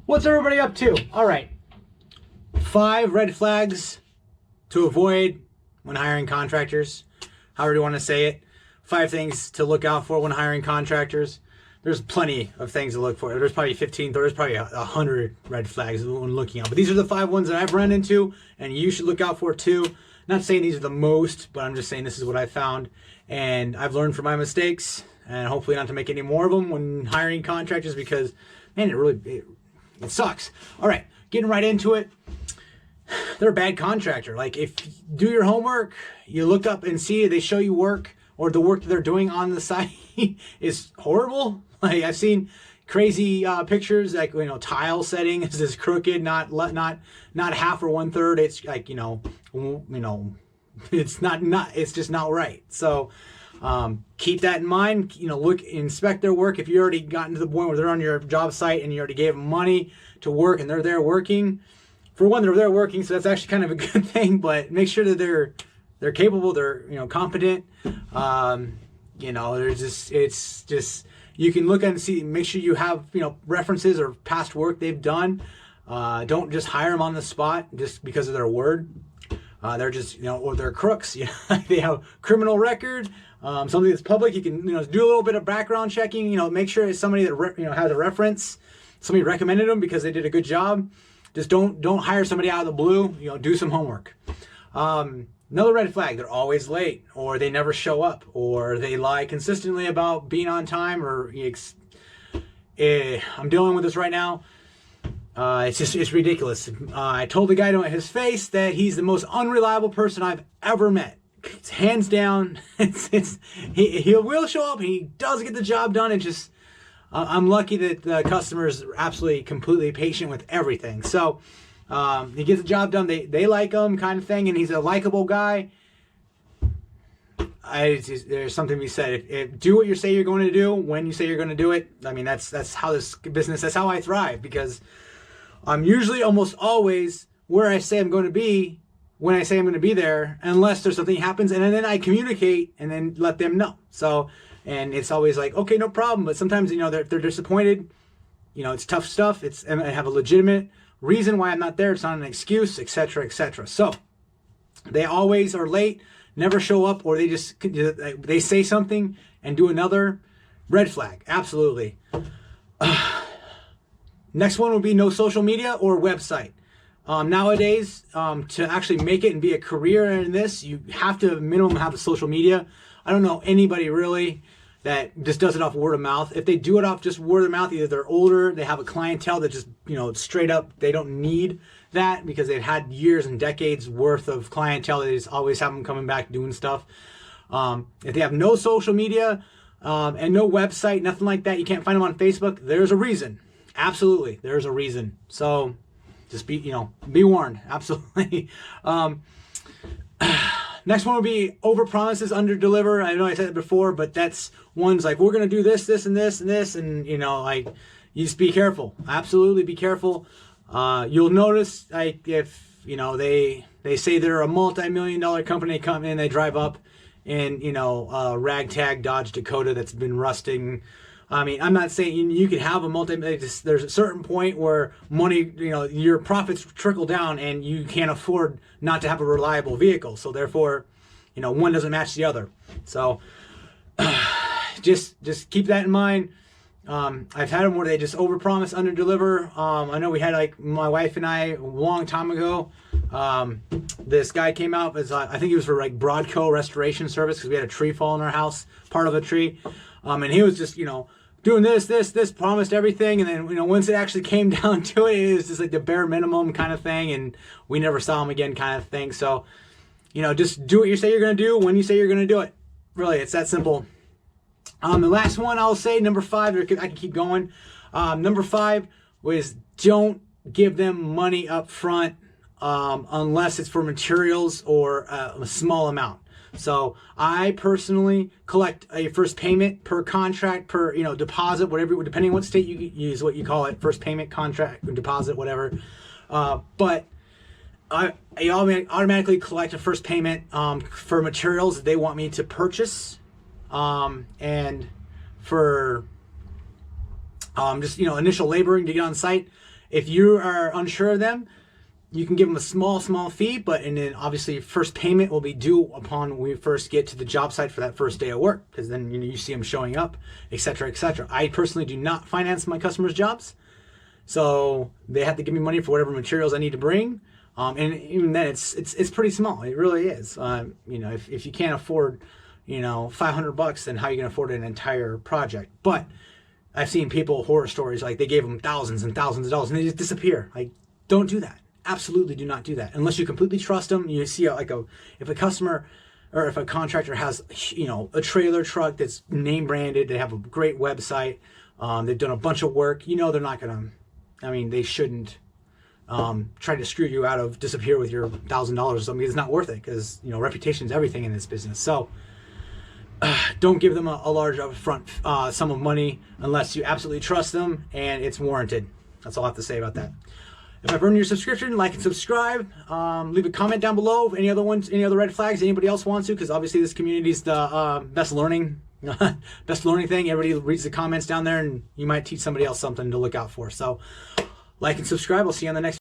What's everybody up to? All right. 5 red flags to avoid when hiring contractors. However you want to say it. 5 things to look out for when hiring contractors. There's plenty of things to look for. There's probably 15, there's probably 100 red flags when looking out. But these are the 5 ones that I've run into and you should look out for too. Not saying these are the most, but I'm just saying this is what I found. And I've learned from my mistakes and hopefully not to make any more of them when hiring contractors because, man, it sucks. All right, getting right into it. They're a bad contractor. Like, if you do your homework, you look up and see they show you work or the work that they're doing on the site is horrible. Like, I've seen crazy pictures, like, tile setting is this crooked, not half or 1/3. It's like, it's just not right. So keep that in mind. Inspect their work. If you already gotten to the point where they're on your job site and you already gave them money to work and they're there working, for one, they're there working, so that's actually kind of a good thing. But make sure that they're capable, they're competent. It's just you can look and see. Make sure you have references or past work they've done. Don't just hire them on the spot just because of their word. They're just or they're crooks. They have criminal record. Something that's public. You can do a little bit of background checking. Make sure it's somebody that has a reference. Somebody recommended them because they did a good job. Just don't hire somebody out of the blue. Do some homework. Another red flag: they're always late, or they never show up, or they lie consistently about being on time. Or I'm dealing with this right now. It's ridiculous. I told the guy to his face that he's the most unreliable person I've ever met. It's hands down. He will show up. He does get the job done. It's just I'm lucky that the customer is absolutely completely patient with everything. So he gets the job done. They like him, kind of thing, and he's a likable guy. There's something to be said. If do what you say you're going to do when you say you're going to do it. I mean, that's how this business. That's how I thrive, because I'm usually almost always where I say I'm going to be when I say I'm going to be there, unless there's something happens, and then I communicate and then let them know. So, and it's always like, okay, no problem. But sometimes, they're disappointed. It's tough stuff. And I have a legitimate reason why I'm not there. It's not an excuse, etc., etc. So they always are late, never show up, or they say something and do another. Red flag, absolutely. Next one would be no social media or website. Nowadays, to actually make it and be a career in this, you have to minimum have a social media. I don't know anybody really that just does it off word of mouth. If they do it off just word of mouth, either they're older, they have a clientele that just, straight up, they don't need that because they've had years and decades worth of clientele. They just always have them coming back doing stuff. If they have no social media and no website, nothing like that, you can't find them on Facebook, there's a reason. Absolutely, there's a reason. So just be warned. Absolutely. Next one would be over promises, under deliver. I know I said it before, but that's ones like, we're going to do this, this, and this, and this. And, you just be careful. Absolutely be careful. You'll notice, like, if, they say they're a multi-million-dollar company, they come in, they drive up in, ragtag Dodge Dakota that's been rusting. I mean, I'm not saying you can have a there's a certain point where money, your profits trickle down and you can't afford not to have a reliable vehicle. So therefore, one doesn't match the other. So just keep that in mind. I've had them where they just overpromise, underdeliver. I know we had, like, my wife and I a long time ago. This guy came out as I think he was for, like, Broadco restoration service because we had a tree fall in our house, part of a tree. And he was just, doing this, promised everything. And then, once it actually came down to it, it was just like the bare minimum kind of thing. And we never saw him again kind of thing. So, just do what you say you're going to do when you say you're going to do it. Really, it's that simple. The last one I'll say, number 5, I can keep going. Number 5 was don't give them money up front unless it's for materials or a small amount. So I personally collect a first payment per contract, per deposit, whatever, depending on what state you use, what you call it, first payment, contract, deposit, whatever. But I automatically collect a first payment for materials that they want me to purchase, and for just initial laboring to get on site. if you are unsure of them, you can give them a small fee, and then obviously first payment will be due upon we first get to the job site for that first day of work, because then you see them showing up, etc., etc. I personally do not finance my customers' jobs, so they have to give me money for whatever materials I need to bring, and even then it's pretty small. It really is. If you can't afford $500, then how are you going to afford an entire project? But I've seen people, horror stories, like they gave them thousands and thousands of dollars and they just disappear. Like, don't do that. Absolutely do not do that unless you completely trust them. You see, if a customer or if a contractor has a trailer truck that's name branded, they have a great website, they've done a bunch of work, they're not gonna, they shouldn't try to screw you out of disappear with your $1,000 or something. It's not worth it, because reputation is everything in this business. So don't give them a large upfront sum of money unless you absolutely trust them and it's warranted. That's all I have to say about that. If I've earned your subscription, like and subscribe. Leave a comment down below. Any other red flags anybody else wants to, because obviously this community is the best learning thing. Everybody reads the comments down there, and you might teach somebody else something to look out for. So like and subscribe. I'll see you on the next